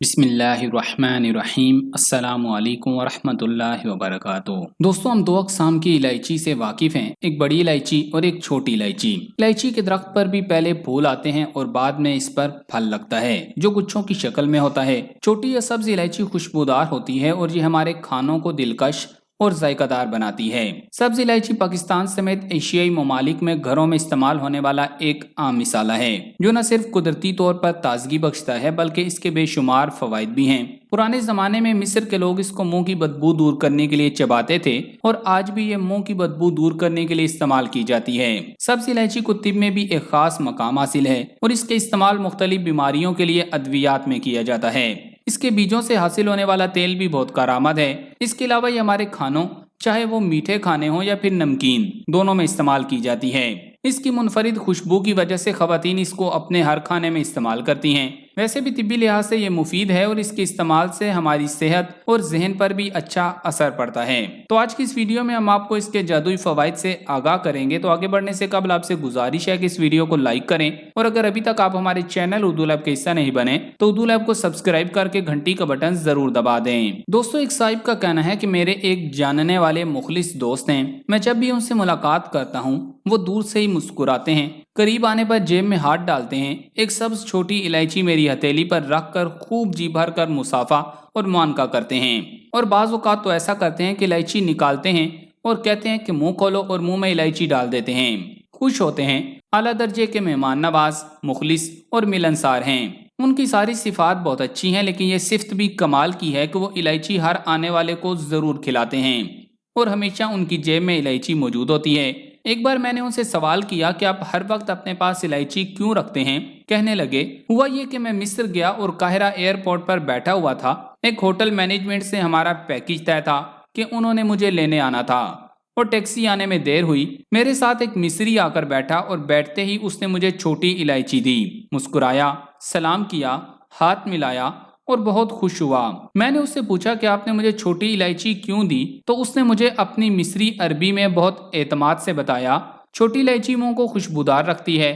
بسم اللہ الرحمن الرحیم۔ السلام علیکم ورحمۃ اللہ وبرکاتہ۔ دوستوں، ہم دو اقسام کی الائچی سے واقف ہیں، ایک بڑی الائچی اور ایک چھوٹی الائچی۔ الائچی کے درخت پر بھی پہلے پھول آتے ہیں اور بعد میں اس پر پھل لگتا ہے جو گچھوں کی شکل میں ہوتا ہے۔ چھوٹی یا سبز الائچی خوشبودار ہوتی ہے اور یہ ہمارے کھانوں کو دلکش اور ذائقہ دار بناتی ہے۔ سبز الائچی پاکستان سمیت ایشیائی ممالک میں گھروں میں استعمال ہونے والا ایک عام مسالہ ہے جو نہ صرف قدرتی طور پر تازگی بخشتا ہے بلکہ اس کے بے شمار فوائد بھی ہیں۔ پرانے زمانے میں مصر کے لوگ اس کو منہ کی بدبو دور کرنے کے لیے چباتے تھے اور آج بھی یہ منہ کی بدبو دور کرنے کے لیے استعمال کی جاتی ہے۔ سبز الائچی کو طب میں بھی ایک خاص مقام حاصل ہے اور اس کے استعمال مختلف بیماریوں کے لیے ادویات میں کیا جاتا ہے۔ اس کے بیجوں سے حاصل ہونے والا تیل بھی بہت کارآمد ہے۔ اس کے علاوہ یہ ہمارے کھانوں، چاہے وہ میٹھے کھانے ہوں یا پھر نمکین، دونوں میں استعمال کی جاتی ہے۔ اس کی منفرد خوشبو کی وجہ سے خواتین اس کو اپنے ہر کھانے میں استعمال کرتی ہیں۔ ویسے بھی طبی لحاظ سے یہ مفید ہے اور اس کے استعمال سے ہماری صحت اور ذہن پر بھی اچھا اثر پڑتا ہے۔ تو آج کی اس ویڈیو میں ہم آپ کو اس کے جادوئی فوائد سے آگاہ کریں گے۔ تو آگے بڑھنے سے قبل آپ سے گزارش ہے کہ اس ویڈیو کو لائک کریں اور اگر ابھی تک آپ ہمارے چینل اردو لیب کا حصہ نہیں بنے تو اردو لیب کو سبسکرائب کر کے گھنٹی کا بٹن ضرور دبا دیں۔ دوستوں، ایک صاحب کا کہنا ہے کہ میرے ایک جاننے والے مخلص دوست ہیں، میں جب بھی ان سے ملاقات کرتا ہوں وہ دور سے ہی مسکراتے ہیں، قریب آنے پر جیب میں ہاتھ ڈالتے ہیں، ایک سبز چھوٹی الائچی میری ہتھیلی پر رکھ کر خوب جی بھر کر مصافحہ اور معانقہ کرتے ہیں، اور بعض اوقات تو ایسا کرتے ہیں کہ الائچی نکالتے ہیں اور کہتے ہیں کہ منہ کھولو اور منہ میں الائچی ڈال دیتے ہیں۔ خوش ہوتے ہیں، اعلیٰ درجے کے مہمان نواز، مخلص اور ملنسار ہیں۔ ان کی ساری صفات بہت اچھی ہیں، لیکن یہ صفت بھی کمال کی ہے کہ وہ الائچی ہر آنے والے کو ضرور کھلاتے ہیں اور ہمیشہ ان کی جیب میں الائچی موجود ہوتی ہے۔ ایک بار میں نے ان سے سوال کیا کہ آپ ہر وقت اپنے پاس الائچی کیوں رکھتے ہیں؟ کہنے لگے، ہوا یہ کہ میں مصر گیا اور قاہرہ ایئرپورٹ پر بیٹھا ہوا تھا، ایک ہوٹل مینجمنٹ سے ہمارا پیکج طے تھا کہ انہوں نے مجھے لینے آنا تھا اور ٹیکسی آنے میں دیر ہوئی۔ میرے ساتھ ایک مصری آ کر بیٹھا اور بیٹھتے ہی اس نے مجھے چھوٹی الائچی دی، مسکرایا، سلام کیا، ہاتھ ملایا اور بہت خوش ہوا۔ میں نے اس سے پوچھا کہ آپ نے مجھے چھوٹی الائچی کیوں دی؟ تو اس نے مجھے اپنی مصری عربی میں بہت اعتماد سے بتایا، چھوٹی الائچی منہ کو خوشبودار رکھتی ہے،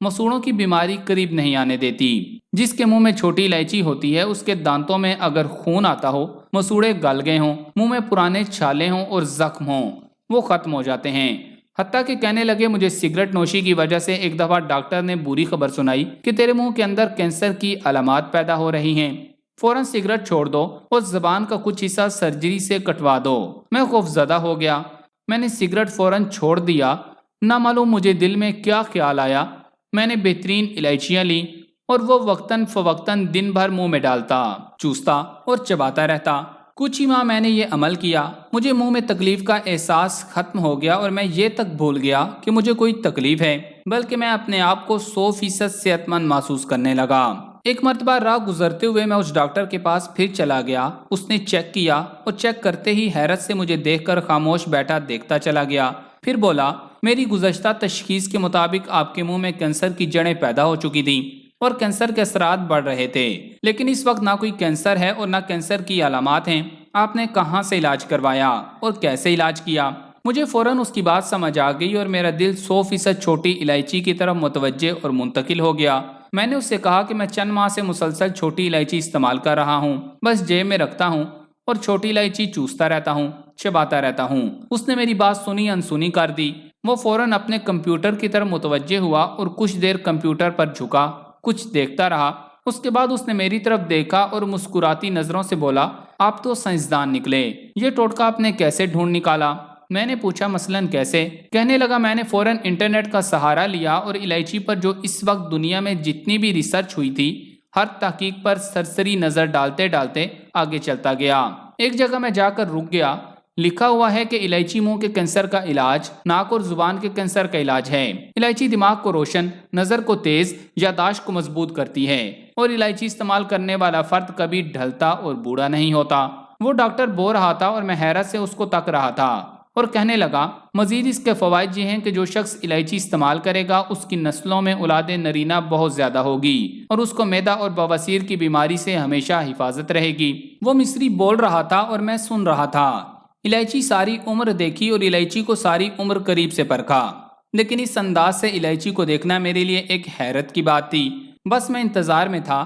مسوڑوں کی بیماری قریب نہیں آنے دیتی۔ جس کے منہ میں چھوٹی الائچی ہوتی ہے اس کے دانتوں میں اگر خون آتا ہو، مسوڑے گل گئے ہوں، منہ میں پرانے چھالے ہوں اور زخم ہوں، وہ ختم ہو جاتے ہیں۔ حتیٰ کہ کہنے لگے مجھے سگریٹ نوشی کی وجہ سے ایک دفعہ ڈاکٹر نے بری خبر سنائی کہ تیرے منہ کے اندر کینسر کی علامات پیدا ہو رہی ہیں، فوراً سگریٹ چھوڑ دو اور زبان کا کچھ حصہ سرجری سے کٹوا دو۔ میں خوف زدہ ہو گیا، میں نے سگریٹ فوراً چھوڑ دیا۔ نہ معلوم مجھے دل میں کیا خیال آیا، میں نے بہترین الائچیاں لیں اور وہ وقتاً فوقتاً دن بھر منہ میں ڈالتا، چوستا اور چباتا رہتا۔ کچھ ہی ماہ میں نے یہ عمل کیا، مجھے منہ میں تکلیف کا احساس ختم ہو گیا اور میں یہ تک بھول گیا کہ مجھے کوئی تکلیف ہے، بلکہ میں اپنے آپ کو 100% صحت مند محسوس کرنے لگا۔ ایک مرتبہ راہ گزرتے ہوئے میں اس ڈاکٹر کے پاس پھر چلا گیا، اس نے چیک کیا اور چیک کرتے ہی حیرت سے مجھے دیکھ کر خاموش بیٹھا دیکھتا چلا گیا، پھر بولا، میری گزشتہ تشخیص کے مطابق آپ کے منہ میں کینسر کی جڑیں پیدا ہو چکی تھیں اور کینسر کے اثرات بڑھ رہے تھے، لیکن اس وقت نہ کوئی کینسر ہے اور نہ کینسر کی علامات ہیں۔ آپ نے کہاں سے علاج کروایا اور کیسے علاج کیا؟ مجھے فوراً اس کی بات سمجھ آ گئی اور میرا دل 100% چھوٹی الائچی کی طرف متوجہ اور منتقل ہو گیا۔ میں نے اس سے کہا کہ میں چند ماہ سے مسلسل چھوٹی الائچی استعمال کر رہا ہوں، بس جیب میں رکھتا ہوں اور چھوٹی الائچی چوستا رہتا ہوں، چباتا رہتا ہوں۔ اس نے میری بات سنی انسنی کر دی، وہ فوراً اپنے کمپیوٹر کی طرف متوجہ ہوا اور کچھ دیر کمپیوٹر پر جھکا، کچھ دیکھتا رہا۔ اس کے بعد اس نے میری طرف دیکھا اور مسکراتی نظروں سے بولا، آپ تو سائنسدان نکلے، یہ ٹوٹکہ آپ نے کیسے ڈھونڈ نکالا؟ میں نے پوچھا، مثلاً کیسے؟ کہنے لگا، میں نے فوراً انٹرنیٹ کا سہارا لیا اور الائچی پر جو اس وقت دنیا میں جتنی بھی ریسرچ ہوئی تھی، ہر تحقیق پر سرسری نظر ڈالتے ڈالتے آگے چلتا گیا۔ ایک جگہ میں جا کر رک گیا، لکھا ہوا ہے کہ الائچی منہ کے کینسر کا علاج، ناک اور زبان کے کینسر کا علاج ہے۔ الائچی دماغ کو روشن، نظر کو تیز، یادداشت کو مضبوط کرتی ہے اور الائچی استعمال کرنے والا فرد کبھی ڈھلتا اور بوڑھا نہیں ہوتا۔ وہ ڈاکٹر بول رہا تھا اور میں حیرت سے اس کو تک رہا تھا اور کہنے لگا، مزید اس کے فوائد یہ ہیں کہ جو شخص الائچی استعمال کرے گا اس کی نسلوں میں اولاد نرینہ بہت زیادہ ہوگی اور اس کو معدہ اور بواسیر کی بیماری سے ہمیشہ حفاظت رہے گی۔ وہ مصری بول رہا تھا اور میں سن رہا تھا۔ الائچی ساری عمر دیکھی اور الائچی کو ساری عمر قریب سے پرکھا، لیکن اس انداز سے الائچی کو دیکھنا میرے لیے ایک حیرت کی بات تھی۔ بس میں انتظار میں تھا،